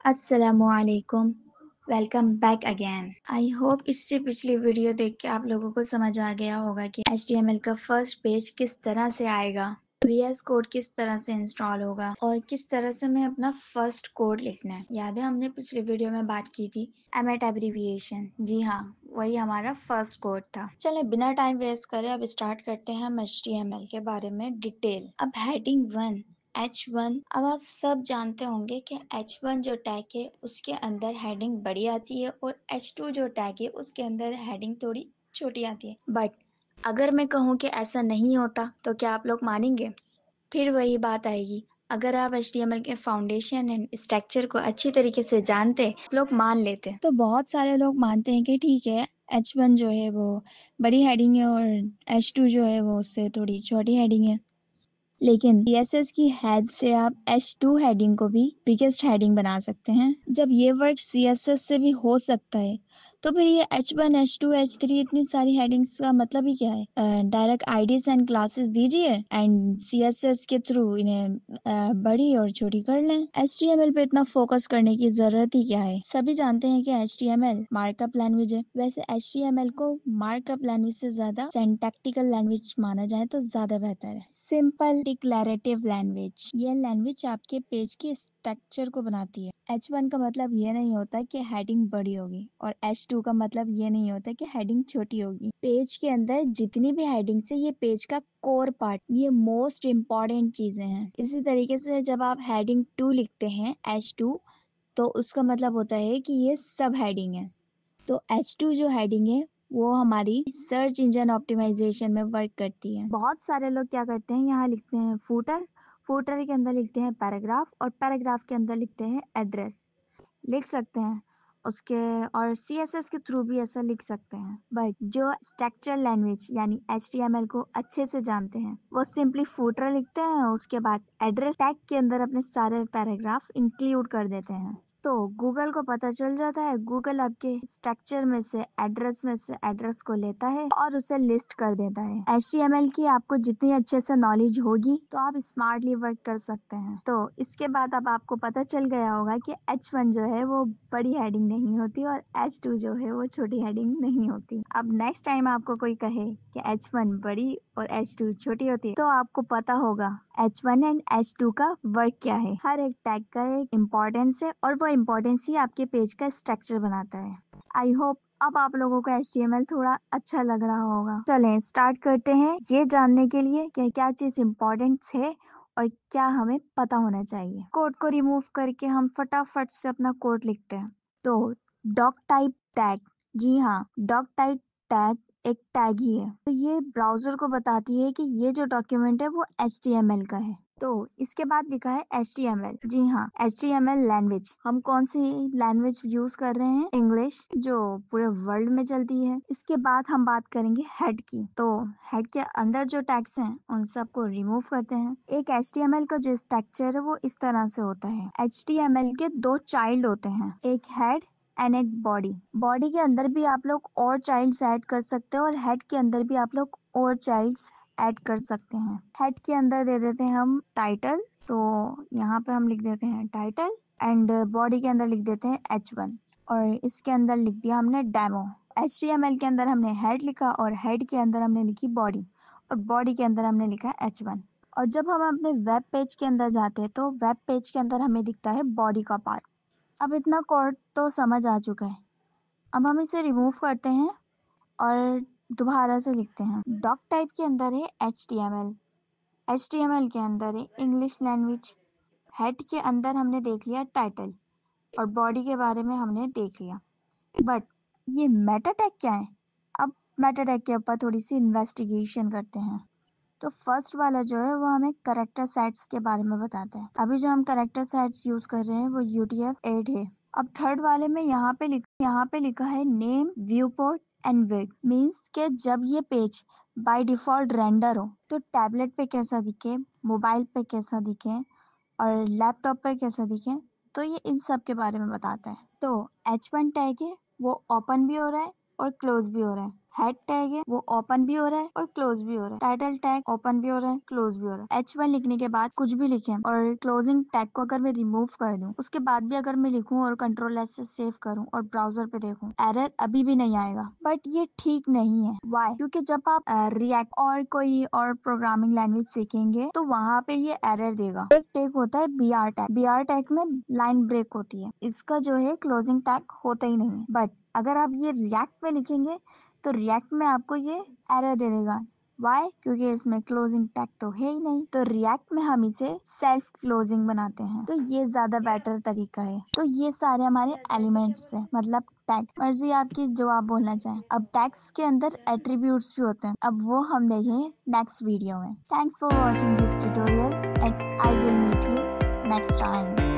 अस्सलामुअलैकुम। Welcome back again. I hope इससे पिछली वीडियो देख के आप लोगों को समझ आ गया होगा कि HTML का फर्स्ट पेज किस तरह से आएगा, VS कोड किस तरह से इंस्टॉल होगा और किस तरह से हमें अपना फर्स्ट कोड लिखना है। याद है हमने पिछली वीडियो में बात की थी एमेट एब्रीविएशन। जी हाँ, वही हमारा फर्स्ट कोड था। चले बिना टाइम वेस्ट करे अब स्टार्ट करते हैं हम HTML के बारे में डिटेल। अब हेडिंग 1 H1। अब आप सब जानते होंगे कि H1 जो टैग है उसके अंदर हेडिंग बड़ी आती है और H2 जो टैग है उसके अंदर हेडिंग थोड़ी छोटी आती है। बट अगर मैं कहूँ कि ऐसा नहीं होता तो क्या आप लोग मानेंगे? फिर वही बात आएगी, अगर आप HTML के फाउंडेशन एंड स्ट्रक्चर को अच्छी तरीके से जानते लोग मान लेते। तो बहुत सारे लोग मानते हैं कि ठीक है, H1 जो है वो बड़ी हेडिंग है और H2 जो है वो उससे थोड़ी छोटी हेडिंग है। लेकिन CSS की हेड से आप H2 हेडिंग को भी बिगेस्ट हेडिंग बना सकते हैं। जब ये वर्क CSS से भी हो सकता है तो फिर ये H1, H2, H3 इतनी सारी हेडिंग्स का मतलब ही क्या है? डायरेक्ट आईडीज एंड क्लासेस दीजिए एंड CSS के थ्रू इन्हें बड़ी और छोटी कर लें। HTML पे इतना फोकस करने की जरूरत ही क्या है? सभी जानते हैं कि HTML मार्कअप लैंग्वेज है। वैसे HTML को मार्कअप लैंग्वेज से ज्यादा सिंटैक्टिकल लैंग्वेज माना जाए तो ज्यादा बेहतर है। सिंपल डिक्लेरेटिव लैंग्वेज, ये लैंग्वेज आपके पेज के स्ट्रक्चर को बनाती है। H1 का मतलब ये नहीं होता कि हेडिंग बड़ी होगी और H2 का मतलब ये नहीं होता कि हेडिंग छोटी होगी। पेज के अंदर जितनी भी हेडिंग है ये पेज का कोर पार्ट, ये मोस्ट इम्पॉर्टेंट चीजें हैं। इसी तरीके से जब आप हेडिंग 2 लिखते हैं H2 तो उसका मतलब होता है कि ये सब हेडिंग है। तो H2 जो हेडिंग है वो हमारी सर्च इंजन ऑप्टिमाइजेशन में वर्क करती है। बहुत सारे लोग क्या करते हैं, यहाँ लिखते हैं फूटर, फूटर के अंदर लिखते हैं पैराग्राफ और पैराग्राफ के अंदर लिखते हैं एड्रेस। लिख सकते हैं उसके, और CSS के थ्रू भी ऐसा लिख सकते हैं। बट जो स्ट्रक्चर लैंग्वेज यानी HTML को अच्छे से जानते हैं वो सिंपली फूटर लिखते हैं, उसके बाद एड्रेस टैग के अंदर अपने सारे पैराग्राफ इंक्लूड कर देते हैं। तो गूगल को पता चल जाता है, गूगल आपके स्ट्रक्चर में से एड्रेस को लेता है और उसे लिस्ट कर देता है। HTML की आपको जितनी अच्छे से नॉलेज होगी तो आप स्मार्टली वर्क कर सकते हैं। तो इसके बाद अब आपको पता चल गया होगा कि H1 जो है वो बड़ी हेडिंग नहीं होती और H2 जो है वो छोटी हेडिंग नहीं होती। अब नेक्स्ट टाइम आपको कोई कहे कि H1 बड़ी और H2 छोटी होती है तो आपको पता होगा H1 एंड H2 का वर्क क्या है। हर एक टैग का एक इम्पोर्टेंस है और वो इम्पोर्टेंस ही आपके पेज का स्ट्रक्चर बनाता है। आई होप अब आप लोगों को HTML थोड़ा अच्छा लग रहा होगा। चलें स्टार्ट करते हैं ये जानने के लिए कि क्या चीज इम्पोर्टेंट है और क्या हमें पता होना चाहिए। कोड को रिमूव करके हम फटाफट से अपना कोड लिखते हैं। तो डॉक टाइप टैग, जी हाँ, डॉक टाइप टैग एक टैग ही है। तो ये ब्राउजर को बताती है कि ये जो डॉक्यूमेंट है वो HTML का है। तो इसके बाद लिखा है HTML, जी हाँ, HTML लैंग्वेज। हम कौन सी लैंग्वेज यूज कर रहे हैं? इंग्लिश, जो पूरे वर्ल्ड में चलती है। इसके बाद हम बात करेंगे हेड की। तो हेड के अंदर जो टैग्स हैं उन सबको रिमूव करते हैं। एक HTML का जो स्ट्रक्चर है वो इस तरह से होता है। HTML के दो चाइल्ड होते हैं, एक हेड एंड एक बॉडी। बॉडी के अंदर भी आप लोग और चाइल्ड्स ऐड कर सकते हैं और हेड के अंदर भी आप लोग और चाइल्ड्स ऐड कर सकते हैं। हेड के अंदर दे देते हैं हम टाइटल, तो यहाँ पे हम लिख देते हैं टाइटल एंड बॉडी के अंदर लिख देते हैं H1 और इसके अंदर लिख दिया हमने डेमो। HTML के अंदर हमने हेड लिखा और हेड के अंदर हमने लिखी बॉडी और बॉडी के अंदर हमने लिखा H1। और जब हम अपने वेब पेज के अंदर जाते हैं तो वेब पेज के अंदर हमें दिखता है बॉडी का पार्ट। अब इतना कोड तो समझ आ चुका है। अब हम इसे रिमूव करते हैं और दोबारा से लिखते हैं। डॉक टाइप के अंदर है HTML, HTML के अंदर है इंग्लिश लैंग्वेज, हेड के अंदर हमने देख लिया टाइटल और बॉडी के बारे में हमने देख लिया। बट ये मेटा टैग क्या है? अब मेटा टैग के ऊपर थोड़ी सी इन्वेस्टिगेशन करते हैं। तो फर्स्ट वाला जो है वो हमें करेक्टर सेट्स के बारे में बताता है। अभी जो हम करेक्टर सेट्स यूज कर रहे हैं वो UTF-8 है। अब थर्ड वाले में यहाँ पे लिखा है name, view port and width. Means के जब ये पेज बाय डिफॉल्ट रेंडर हो तो टैबलेट पे कैसा दिखे, मोबाइल पे कैसा दिखे और लैपटॉप पे कैसा दिखे, तो ये इन सब के बारे में बताता है। तो H1 टैग है वो ओपन भी हो रहा है और क्लोज भी हो रहा है। हेड टैग है वो ओपन भी हो रहा है और क्लोज भी हो रहा है। टाइटल टैग ओपन भी हो रहा है, क्लोज भी हो रहा है। H1 लिखने के बाद कुछ भी लिखे और क्लोजिंग टैग को अगर मैं रिमूव कर दूं, उसके बाद भी अगर मैं लिखूं और कंट्रोल एस से सेव करूं और ब्राउजर पे देखूं, एरर अभी भी नहीं आएगा। बट ये ठीक नहीं है। वाई? क्योंकि जब आप रिएक्ट और कोई और प्रोग्रामिंग लैंग्वेज सीखेंगे तो वहाँ पे ये एरर देगा। एक टैग होता है BR टैग। BR टैग में लाइन ब्रेक होती है, इसका जो है क्लोजिंग टैग होता ही नहीं है। बट अगर आप ये रिएक्ट में लिखेंगे तो रिएक्ट में आपको ये एरर दे देगा। वाई? क्योंकि इसमें क्लोजिंग टैग तो है ही नहीं। तो रिएक्ट में हम इसे सेल्फ क्लोजिंग बनाते हैं, तो ये ज्यादा बेटर तरीका है। तो ये सारे हमारे एलिमेंट्स हैं, मतलब टैग। मर्जी आपकी जो आप बोलना चाहें। अब टैग्स के अंदर एट्रीब्यूट्स भी होते हैं, अब वो हम देखेंगे नेक्स्ट वीडियो में। Thanks for watching this tutorial and I will meet you next time.